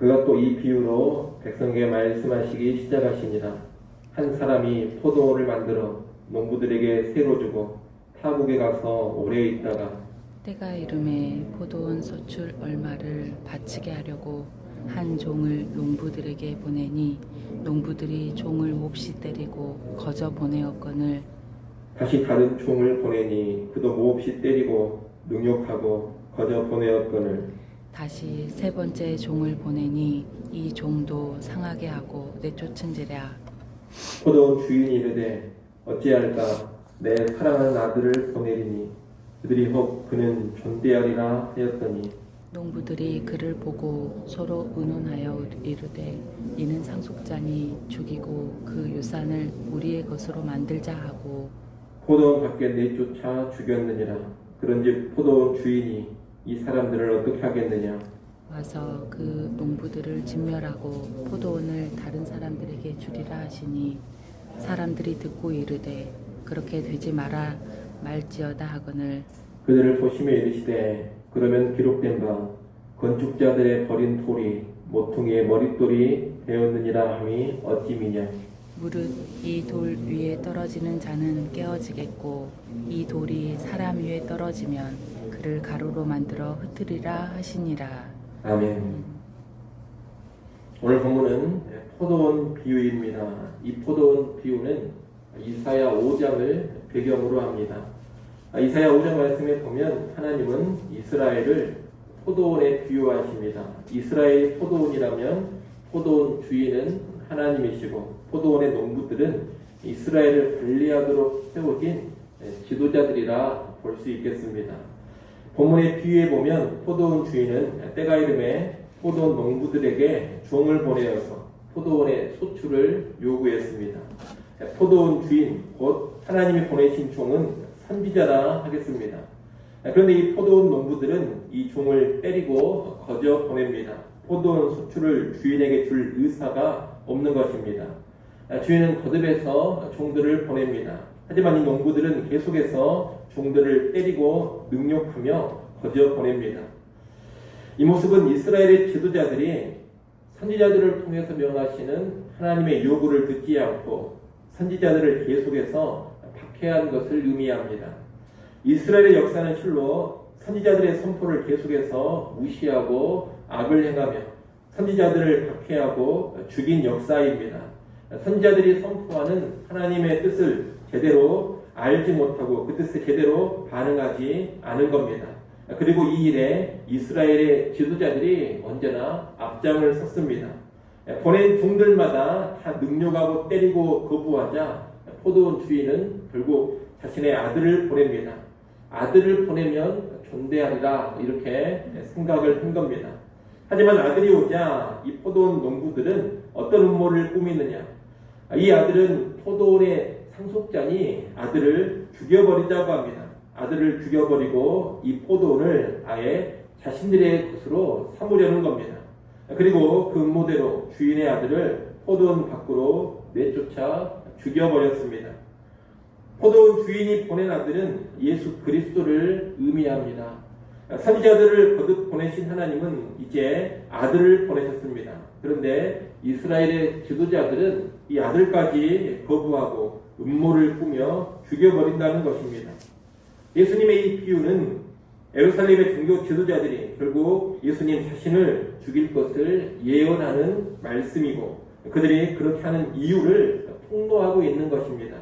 그가 또 이 비유로 백성에게 말씀하시기 시작하시니라. 한 사람이 포도원을 만들어 농부들에게 새로 주고 타국에 가서 오래 있다가 때가 이름에 포도원 소출 얼마를 바치게 하려고 한 종을 농부들에게 보내니 농부들이 종을 몹시 때리고 거저 보내었거늘 다시 다른 종을 보내니 그도 몹시 때리고 능욕하고 거저 보내었거늘 다시 세 번째 종을 보내니 이 종도 상하게 하고 내쫓은지라. 포도원 주인이 이르되 어찌할까 내 사랑하는 아들을 보내리니 그들이 혹 그는 존대하리라 하였더니 농부들이 그를 보고 서로 의논하여 이르되 이는 상속자니 죽이고 그 유산을 우리의 것으로 만들자 하고 포도원 밖에 내쫓아 죽였느니라. 그런즉 포도원 주인이 이 사람들을 어떻게 하겠느냐. 와서 그 농부들을 진멸하고 포도원을 다른 사람들에게 주리라 하시니 사람들이 듣고 이르되 그렇게 되지 마라 말지어다 하거늘 그들을 보시며 이르시되 그러면 기록된 바 건축자들의 버린 돌이 모퉁이의 머릿돌이 되었느니라 함이 어찌미냐. 무릇 이 돌 위에 떨어지는 자는 깨어지겠고 이 돌이 사람 위에 떨어지면 그를 가루로 만들어 흩으리라 하시니라. 아멘. 오늘 본문은 포도원 비유입니다. 이 포도원 비유는 이사야 5장을 배경으로 합니다. 이사야 5장 말씀에 보면 하나님은 이스라엘을 포도원에 비유하십니다. 이스라엘이 포도원이라면 포도원 주인은 하나님이시고 포도원의 농부들은 이스라엘을 관리하도록 세워진 지도자들이라 볼 수 있겠습니다. 본문의 비유에 보면 포도원 주인은 때가 이름에 포도원 농부들에게 종을 보내어서 포도원의 소출을 요구했습니다. 포도원 주인 곧 하나님이 보내신 종은 선지자라 하겠습니다. 그런데 이 포도원 농부들은 이 종을 때리고 거저 보냅니다. 포도원 소출을 주인에게 줄 의사가 없는 것입니다. 주인은 거듭해서 종들을 보냅니다. 하지만 이 농부들은 계속해서 종들을 때리고 능욕하며 거저 보냅니다. 이 모습은 이스라엘의 지도자들이 선지자들을 통해서 명하시는 하나님의 요구를 듣지 않고 선지자들을 계속해서 박해한 것을 의미합니다. 이스라엘의 역사는 실로 선지자들의 선포를 계속해서 무시하고 악을 행하며 선지자들을 박해하고 죽인 역사입니다. 선지자들이 선포하는 하나님의 뜻을 제대로 알지 못하고 그 뜻에 제대로 반응하지 않은 겁니다. 그리고 이 일에 이스라엘의 지도자들이 언제나 앞장을 섰습니다. 보낸 종들마다 다 능욕하고 때리고 거부하자 포도원 주인은 결국 자신의 아들을 보냅니다. 아들을 보내면 존대하리라 이렇게 생각을 한 겁니다. 하지만 아들이 오자 이 포도원 농부들은 어떤 음모를 꾸미느냐. 이 아들은 포도원의 상속자니 아들을 죽여버리자고 합니다. 아들을 죽여버리고 이 포도원을 아예 자신들의 것으로 삼으려는 겁니다. 그리고 그 음모대로 주인의 아들을 포도원 밖으로 내쫓아 죽여버렸습니다. 포도원 주인이 보낸 아들은 예수 그리스도를 의미합니다. 선지자들을 거듭 보내신 하나님은 이제 아들을 보내셨습니다. 그런데 이스라엘의 지도자들은 이 아들까지 거부하고 음모를 꾸며 죽여버린다는 것입니다. 예수님의 이 비유는 예루살렘의 종교 지도자들이 결국 예수님 자신을 죽일 것을 예언하는 말씀이고 그들이 그렇게 하는 이유를 폭로하고 있는 것입니다.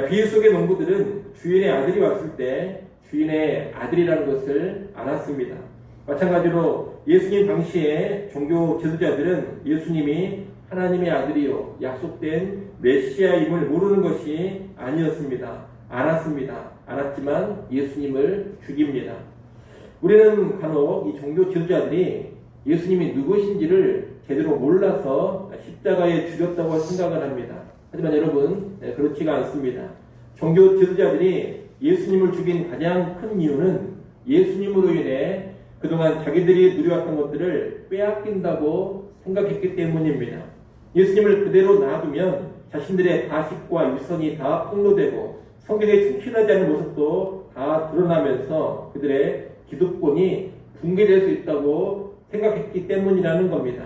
비유 속의 농부들은 주인의 아들이 왔을 때 주인의 아들이라는 것을 알았습니다. 마찬가지로 예수님 당시에 종교 지도자들은 예수님이 하나님의 아들이요 약속된 메시아임을 모르는 것이 아니었습니다. 알았지만 예수님을 죽입니다. 우리는 간혹 이 종교 지도자들이 예수님이 누구신지를 제대로 몰라서 십자가에 죽였다고 생각을 합니다. 하지만 여러분 그렇지가 않습니다. 종교 지도자들이 예수님을 죽인 가장 큰 이유는 예수님으로 인해 그동안 자기들이 누려왔던 것들을 빼앗긴다고 생각했기 때문입니다. 예수님을 그대로 놔두면 자신들의 가식과 위선이 다 폭로되고 성경에 충실하지 않은 모습도 다 드러나면서 그들의 기득권이 붕괴될 수 있다고 생각했기 때문이라는 겁니다.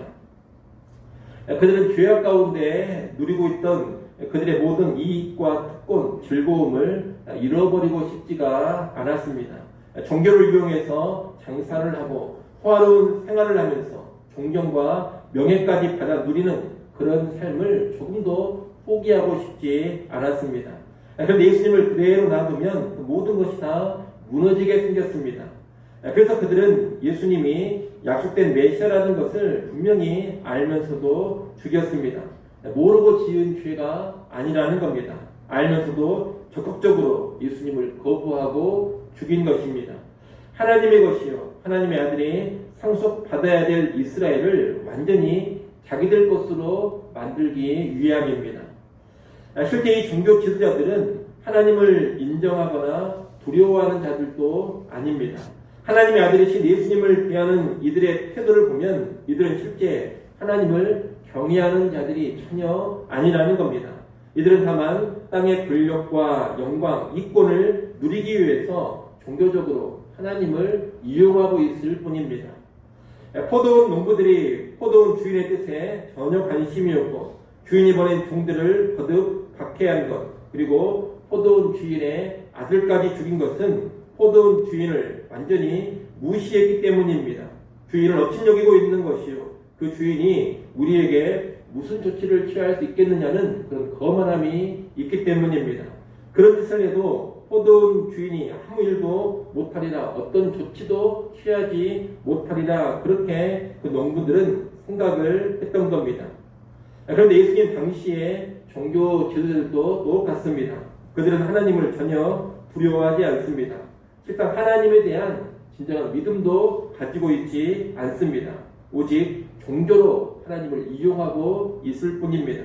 그들은 죄악 가운데 누리고 있던 그들의 모든 이익과 특권, 즐거움을 잃어버리고 싶지가 않았습니다. 종교를 이용해서 장사를 하고 호화로운 생활을 하면서 존경과 명예까지 받아 누리는 그런 삶을 조금도 포기하고 싶지 않았습니다. 그런데 예수님을 그대로 놔두면 그 모든 것이 다 무너지게 생겼습니다. 그래서 그들은 예수님이 약속된 메시아라는 것을 분명히 알면서도 죽였습니다. 모르고 지은 죄가 아니라는 겁니다. 알면서도 적극적으로 예수님을 거부하고 죽인 것입니다. 하나님의 것이요, 하나님의 아들이 상속받아야 될 이스라엘을 완전히 자기들 것으로 만들기 위함입니다. 실제 이 종교 지도자들은 하나님을 인정하거나 두려워하는 자들도 아닙니다. 하나님의 아들이신 예수님을 대하는 이들의 태도를 보면 이들은 실제 하나님을 경외하는 자들이 전혀 아니라는 겁니다. 이들은 다만 땅의 권력과 영광, 이권을 누리기 위해서 종교적으로 하나님을 이용하고 있을 뿐입니다. 포도원 농부들이 포도원 주인의 뜻에 전혀 관심이 없고 주인이 보낸 종들을 거듭 박해한 것, 그리고 포도원 주인의 아들까지 죽인 것은 포도원 주인을 완전히 무시했기 때문입니다. 주인을 업신여기고 있는 것이요, 그 주인이 우리에게 무슨 조치를 취할 수 있겠느냐는 그런 거만함이 있기 때문입니다. 그런 짓을 해도 포도원 주인이 아무 일도 못하리라, 어떤 조치도 취하지 못하리라, 그렇게 그 농부들은 생각을 했던 겁니다. 그런데 예수님 당시에 종교 지도자들도 똑같습니다. 그들은 하나님을 전혀 두려워하지 않습니다. 실상 하나님에 대한 진정한 믿음도 가지고 있지 않습니다. 오직 종교로 하나님을 이용하고 있을 뿐입니다.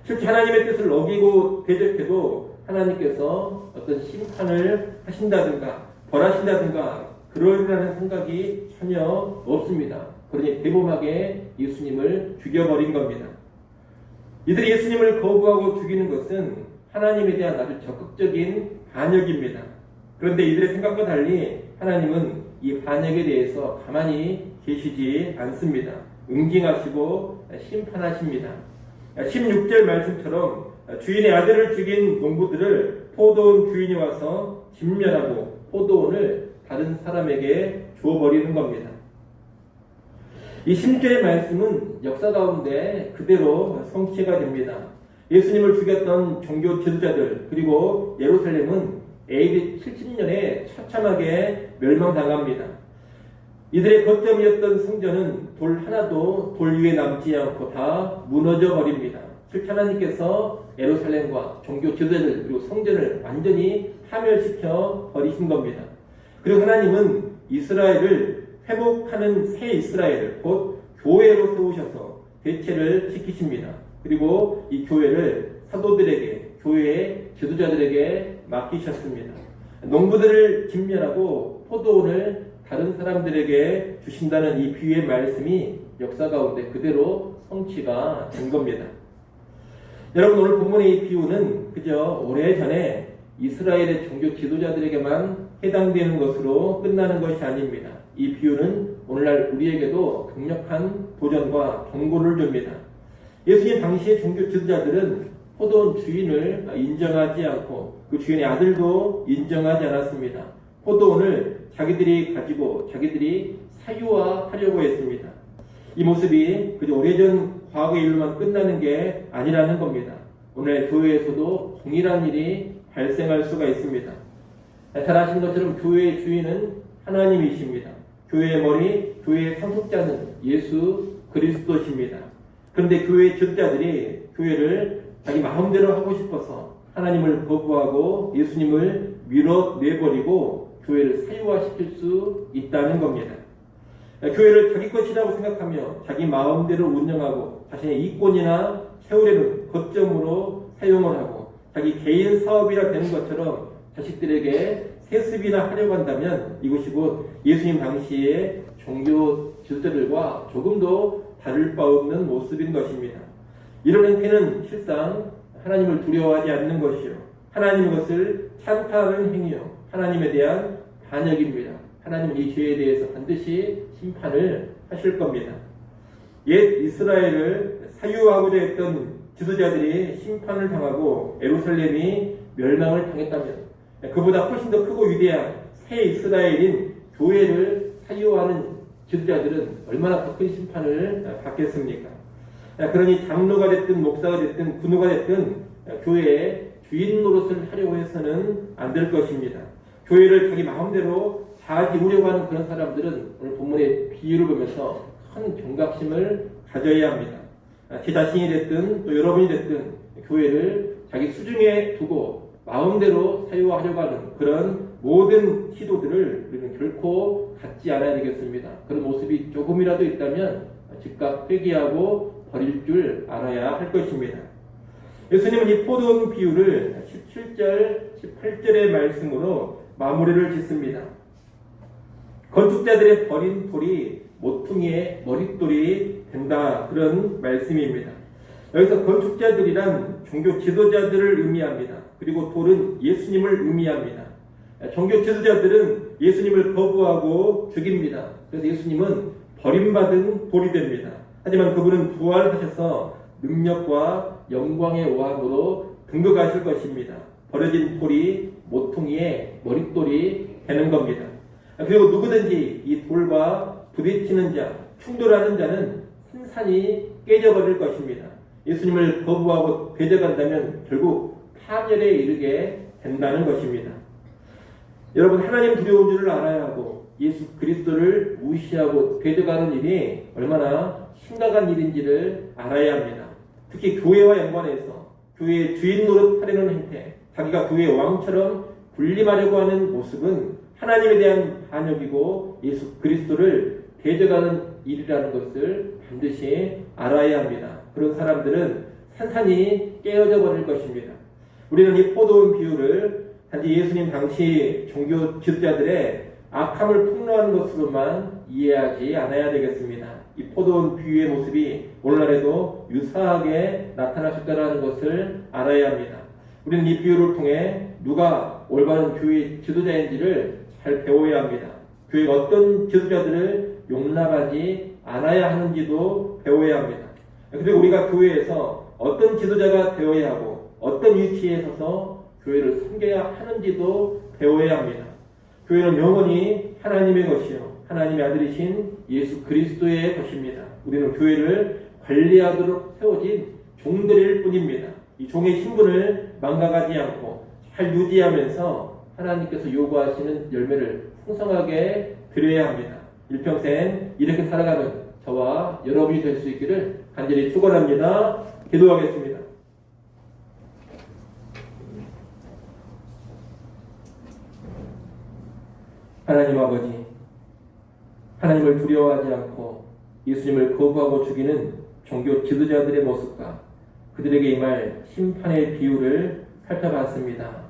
실제 하나님의 뜻을 어기고 대적해도 하나님께서 어떤 심판을 하신다든가 벌하신다든가 그러리라는 생각이 전혀 없습니다. 그러니 대범하게 예수님을 죽여버린 겁니다. 이들이 예수님을 거부하고 죽이는 것은 하나님에 대한 아주 적극적인 반역입니다. 그런데 이들의 생각과 달리 하나님은 이 반역에 대해서 가만히 계시지 않습니다. 응징하시고 심판하십니다. 16절 말씀처럼 주인의 아들을 죽인 농부들을 포도원 주인이 와서 진멸하고 포도원을 다른 사람에게 주어버리는 겁니다. 이 16절의 말씀은 역사 가운데 그대로 성취가 됩니다. 예수님을 죽였던 종교 지도자들, 그리고 예루살렘은 AD 70년에 처참하게 멸망당합니다. 이들의 거점이었던 성전은 돌 하나도 돌 위에 남지 않고 다 무너져 버립니다. 실제 하나님께서 예루살렘과 종교 지도자들 그리고 성전을 완전히 파멸시켜 버리신 겁니다. 그리고 하나님은 이스라엘을 회복하는 새 이스라엘, 곧 교회로 세우셔서 대체를 시키십니다. 그리고 이 교회를 사도들에게, 교회의 지도자들에게 맡기셨습니다. 농부들을 진멸하고 포도원을 다른 사람들에게 주신다는 이 비유의 말씀이 역사 가운데 그대로 성취가 된 겁니다. 여러분, 오늘 본문의 이 비유는 그저 오래전에 이스라엘의 종교 지도자들에게만 해당되는 것으로 끝나는 것이 아닙니다. 이 비유는 오늘날 우리에게도 강력한 도전과 경고를 줍니다. 예수님 당시의 종교 지도자들은 포도원 주인을 인정하지 않고 그 주인의 아들도 인정하지 않았습니다. 포도원을 자기들이 가지고 자기들이 사유화하려고 했습니다. 이 모습이 그저 오래전 과거의 일로만 끝나는 게 아니라는 겁니다. 오늘 교회에서도 동일한 일이 발생할 수가 있습니다. 잘 아시는 것처럼 교회의 주인은 하나님이십니다. 교회의 머리, 교회의 상속자는 예수 그리스도십니다. 그런데 교회의 지도자들이 교회를 자기 마음대로 하고 싶어서 하나님을 거부하고 예수님을 밀어내버리고 교회를 사유화시킬 수 있다는 겁니다. 교회를 자기 것이라고 생각하며 자기 마음대로 운영하고 자신의 이권이나 세월에는 거점으로 사용을 하고 자기 개인 사업이라 되는 것처럼 자식들에게 세습이나 하려고 한다면 이것이 곧 예수님 당시의 종교 지도자들과 조금도 다를 바 없는 모습인 것입니다. 이런 행태는 실상 하나님을 두려워하지 않는 것이요, 하나님의 것을 찬탄하는 행위요, 하나님에 대한 반역입니다. 하나님은 이 죄에 대해서 반드시 심판을 하실 겁니다. 옛 이스라엘을 사유하고자 했던 지도자들이 심판을 당하고 예루살렘이 멸망을 당했다면 그보다 훨씬 더 크고 위대한 새 이스라엘인 교회를 사유하는 지도자들은 얼마나 더 큰 심판을 받겠습니까? 그러니 장로가 됐든 목사가 됐든 군우가 됐든 교회의 주인 노릇을 하려고 해서는 안 될 것입니다. 교회를 자기 마음대로 잘 이루려고 하는 그런 사람들은 오늘 본문의 비유를 보면서 큰 경각심을 가져야 합니다. 제 자신이 됐든 또 여러분이 됐든 교회를 자기 수중에 두고 마음대로 사유하려고 하는 그런 모든 시도들을 우리는 결코 갖지 않아야 되겠습니다. 그런 모습이 조금이라도 있다면 즉각 회개하고 버릴 줄 알아야 할 것입니다. 예수님은 이 포도원 비유를 17절, 18절의 말씀으로 마무리를 짓습니다. 건축자들의 버린 돌이 모퉁이의 머릿돌이 된다, 그런 말씀입니다. 여기서 건축자들이란 종교 지도자들을 의미합니다. 그리고 돌은 예수님을 의미합니다. 종교 지도자들은 예수님을 거부하고 죽입니다. 그래서 예수님은 버림받은 돌이 됩니다. 하지만 그분은 부활하셔서 능력과 영광의 왕으로 등극하실 것입니다. 버려진 돌이 모퉁이의 머릿돌이 되는 겁니다. 그리고 누구든지 이 돌과 부딪히는 자, 충돌하는 자는 산산이 깨져버릴 것입니다. 예수님을 거부하고 배제한다면 결국 파멸에 이르게 된다는 것입니다. 여러분, 하나님 두려운 줄을 알아야 하고 예수 그리스도를 무시하고 배제하는 일이 얼마나 심각한 일인지를 알아야 합니다. 특히 교회와 연관해서 교회의 주인 노릇하려는 행태, 자기가 교회의 왕처럼 군림하려고 하는 모습은 하나님에 대한 반역이고 예수 그리스도를 배제하는 일이라는 것을 반드시 알아야 합니다. 그런 사람들은 산산이 깨어져 버릴 것입니다. 우리는 이 포도원 비유를 단지 예수님 당시 종교 지도자들의 악함을 폭로하는 것으로만 이해하지 않아야 되겠습니다. 이 포도원 비유의 모습이 오늘날에도 유사하게 나타날 수 있다는 것을 알아야 합니다. 우리는 이 비유를 통해 누가 올바른 교회 지도자인지를 잘 배워야 합니다. 교회가 어떤 지도자들을 용납하지 않아야 하는지도 배워야 합니다. 그리고 우리가 교회에서 어떤 지도자가 되어야 하고 어떤 위치에 서서 교회를 섬겨야 하는지도 배워야 합니다. 교회는 영원히 하나님의 것이요 하나님의 아들이신 예수 그리스도의 것입니다. 우리는 교회를 관리하도록 세워진 종들일 뿐입니다. 이 종의 신분을 망각하지 않고 잘 유지하면서 하나님께서 요구하시는 열매를 풍성하게 드려야 합니다. 일평생 이렇게 살아가는 저와 여러분이 될 수 있기를 간절히 축원합니다. 기도하겠습니다. 하나님 아버지, 하나님을 두려워하지 않고 예수님을 거부하고 죽이는 종교 지도자들의 모습과 그들에게 임할 심판의 비유를 살펴봤습니다.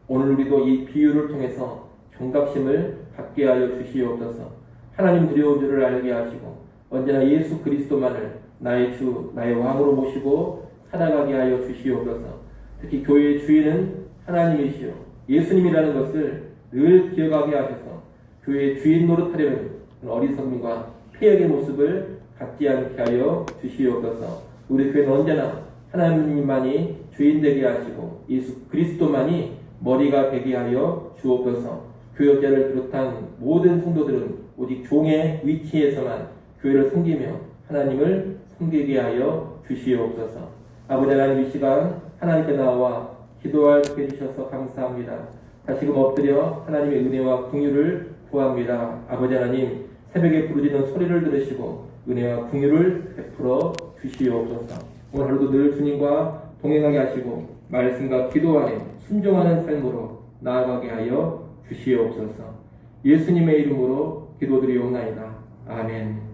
오늘 우리도 이 비유를 통해서 경각심을 갖게 하여 주시옵소서. 하나님 두려운 줄을 알게 하시고 언제나 예수 그리스도만을 나의 주, 나의 왕으로 모시고 살아가게 하여 주시옵소서. 특히 교회의 주인은 하나님이시요 예수님이라는 것을 늘 기억하게 하셔서 교회의 주인 노릇하려는 어리석음과 폐역의 모습을 갖지 않게 하여 주시옵소서. 우리 교회는 언제나 하나님만이 주인 되게 하시고 예수 그리스도만이 머리가 되게 하여 주옵소서. 교역자를 비롯한 모든 성도들은 오직 종의 위치에서만 교회를 섬기며 하나님을 섬기게 하여 주시옵소서. 아버지 하나님, 이 시간 하나님께 나와 기도할 수 해주셔서 감사합니다. 다시금 엎드려 하나님의 은혜와 긍휼을 구합니다. 아버지 하나님, 새벽에 부르짖는 소리를 들으시고 은혜와 긍휼을 베풀어 주시옵소서. 오늘 하루도 늘 주님과 동행하게 하시고 말씀과 기도 안에 순종하는 삶으로 나아가게 하여 주시옵소서. 예수님의 이름으로 기도드리옵나이다. 아멘.